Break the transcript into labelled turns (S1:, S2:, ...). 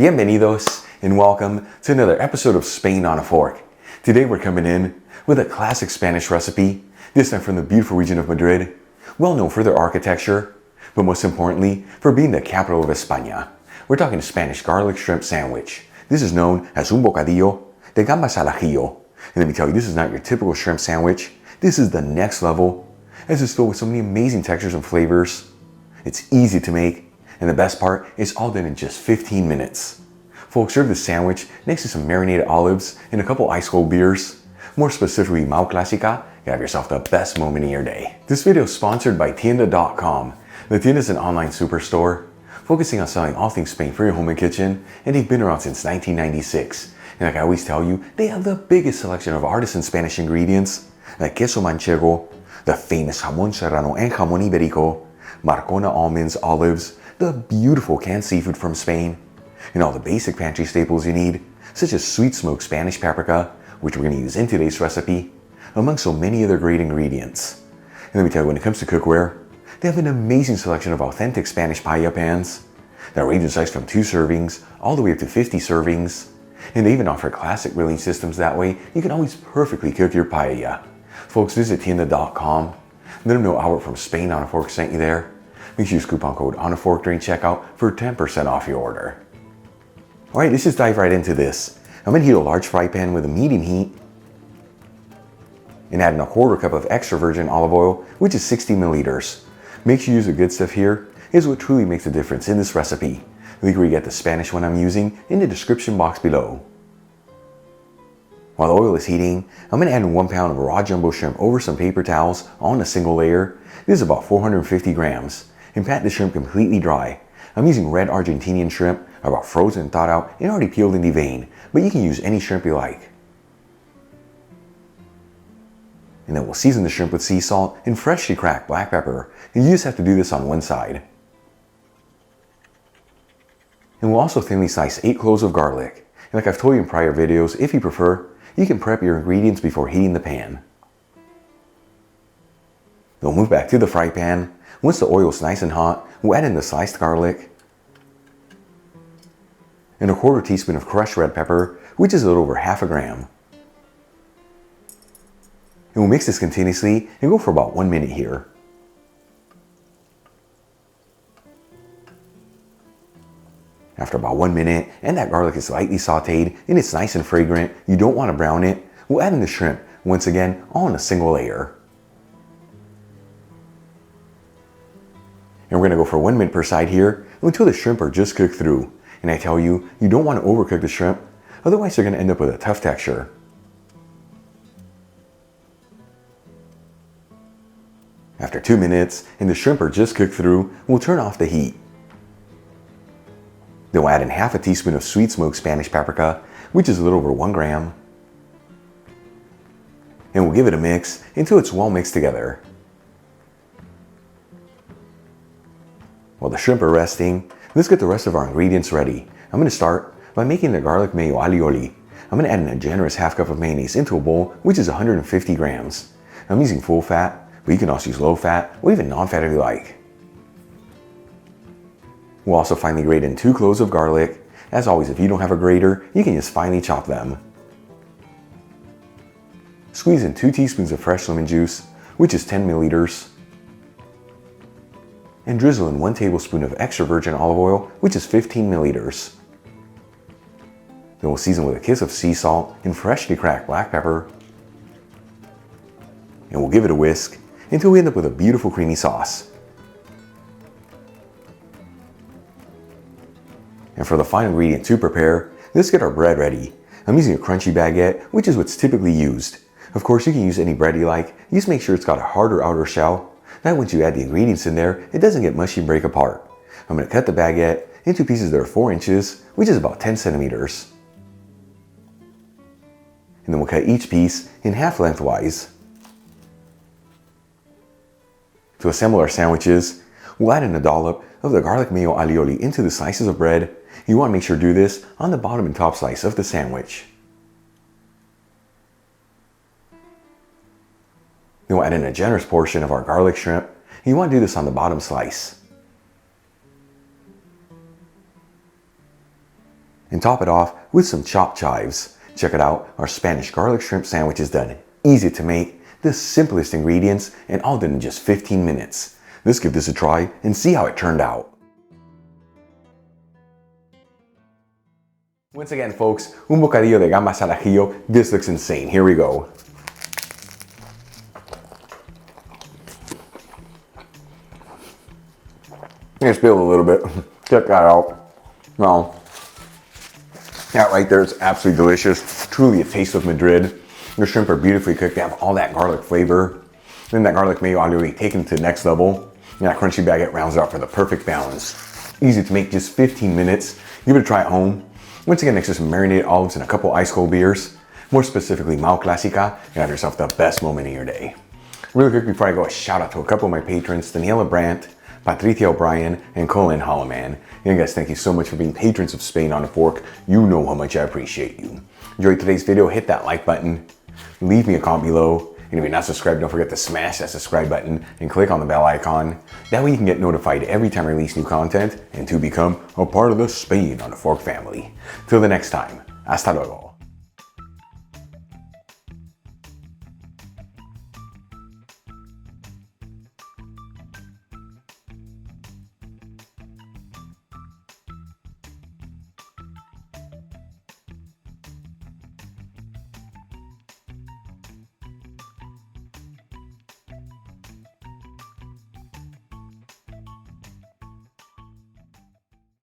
S1: Bienvenidos and welcome to another episode of Spain on a Fork. Today we're coming in with a classic Spanish recipe, this time from the beautiful region of Madrid, well known for their architecture, but most importantly for being the capital of España. We're talking a Spanish garlic shrimp sandwich. This is known as un bocadillo de gambas al ajillo. And let me tell you, this is not your typical shrimp sandwich. This is the next level, as it's filled with so many amazing textures and flavors. It's easy to make, and the best part, it's all done in just 15 minutes. Folks, serve this sandwich next to some marinated olives and a couple ice cold beers. More specifically, Mau Clásica, you have yourself the best moment of your day. This video is sponsored by Tienda.com. The Tienda is an online superstore focusing on selling all things Spain for your home and kitchen, and they've been around since 1996. And like I always tell you, they have the biggest selection of artisan Spanish ingredients like queso manchego, the famous jamón serrano and jamón ibérico, Marcona almonds, olives, the beautiful canned seafood from Spain, and all the basic pantry staples you need, such as sweet smoked Spanish paprika, which we're going to use in today's recipe, among so many other great ingredients. And let me tell you, when it comes to cookware, they have an amazing selection of authentic Spanish paella pans that range in size from 2 servings all the way up to 50 servings. And they even offer classic grilling systems, that way you can always perfectly cook your paella. Folks, visit Tienda.com. Let them know Albert from Spain on a Fork sent you there. Make sure you use coupon code on a fork during checkout for 10% off your order. Alright, let's just dive right into this. I'm going to heat a large fry pan with a medium heat and add in a 1/4 cup of extra virgin olive oil, which is 60 milliliters. Make sure you use the good stuff here, is what truly makes a difference in this recipe. Link where you get the Spanish one I'm using in the description box below. While the oil is heating, I'm going to add in 1 pound of raw jumbo shrimp over some paper towels on a single layer. This is about 450 grams. And pat the shrimp completely dry. I'm using red Argentinian shrimp, about frozen, thawed out, and already peeled and deveined, but you can use any shrimp you like. And then we'll season the shrimp with sea salt and freshly cracked black pepper. And you just have to do this on one side. And we'll also thinly slice 8 cloves of garlic. And like I've told you in prior videos, if you prefer, you can prep your ingredients before heating the pan. Then we'll move back to the fry pan. Once the oil is nice and hot, we'll add in the sliced garlic and a 1/4 teaspoon of crushed red pepper, which is a little over 1/2 gram. And we'll mix this continuously and go for about 1 minute here. After about 1 minute, and that garlic is lightly sauteed and it's nice and fragrant, you don't want to brown it, we'll add in the shrimp, once again, all in a single layer. And we're going to go for 1 minute per side here until the shrimp are just cooked through. And I tell you, you don't want to overcook the shrimp, otherwise you're going to end up with a tough texture. After 2 minutes and the shrimp are just cooked through, we'll turn off the heat. Then we'll add in 1/2 teaspoon of sweet smoked Spanish paprika, which is a little over 1 gram. And we'll give it a mix until it's well mixed together. While the shrimp are resting, let's get the rest of our ingredients ready. I'm going to start by making the garlic mayo alioli. I'm going to add in a generous 1/2 cup of mayonnaise into a bowl, which is 150 grams. I'm using full fat, but you can also use low fat or even non-fat if you like. We'll also finely grate in 2 cloves of garlic. As always, if you don't have a grater, you can just finely chop them. Squeeze in 2 teaspoons of fresh lemon juice, which is 10 milliliters. And drizzle in 1 tablespoon of extra virgin olive oil, which is 15 milliliters. Then we'll season with a kiss of sea salt and freshly cracked black pepper. And we'll give it a whisk until we end up with a beautiful creamy sauce. And for the final ingredient to prepare, let's get our bread ready. I'm using a crunchy baguette, which is what's typically used. Of course, you can use any bread you like. Just make sure it's got a harder outer shell. That once you add the ingredients in there, it doesn't get mushy and break apart. I'm going to cut the baguette into pieces that are 4 inches, which is about 10 centimeters. And then we'll cut each piece in half lengthwise. To assemble our sandwiches, we'll add in a dollop of the garlic mayo alioli into the slices of bread. You want to make sure to do this on the bottom and top slice of the sandwich. Then we'll add in a generous portion of our garlic shrimp. You want to do this on the bottom slice. and top it off with some chopped chives. Check it out, our Spanish garlic shrimp sandwich is done. Easy to make, the simplest ingredients, and all done in just 15 minutes. Let's give this a try and see how it turned out. Once again, folks, un bocadillo de gambas al ajillo. This looks insane. Here we go. I'm gonna spill a little bit. Check that out. Well, that right there is absolutely delicious. Truly a taste of Madrid. The shrimp are beautifully cooked. They have all that garlic flavor. Then that garlic mayo alioli taken to the next level. And that crunchy baguette rounds it out for the perfect balance. Easy to make, just 15 minutes. Give it a try at home. Once again, next to some marinated olives and a couple ice cold beers, more specifically Mau Clásica, and have yourself the best moment of your day. Really quick before I go, a shout out to a couple of my patrons, Daniela Brandt, Patricia O'Brien, and Colin Holloman. And guys, thank you so much for being patrons of Spain on a Fork. You know how much I appreciate you. Enjoyed today's video, hit that like button, leave me a comment below, and if you're not subscribed, don't forget to smash that subscribe button and click on the bell icon. That way you can get notified every time I release new content and to become a part of the Spain on a Fork family. Till the next time, hasta luego.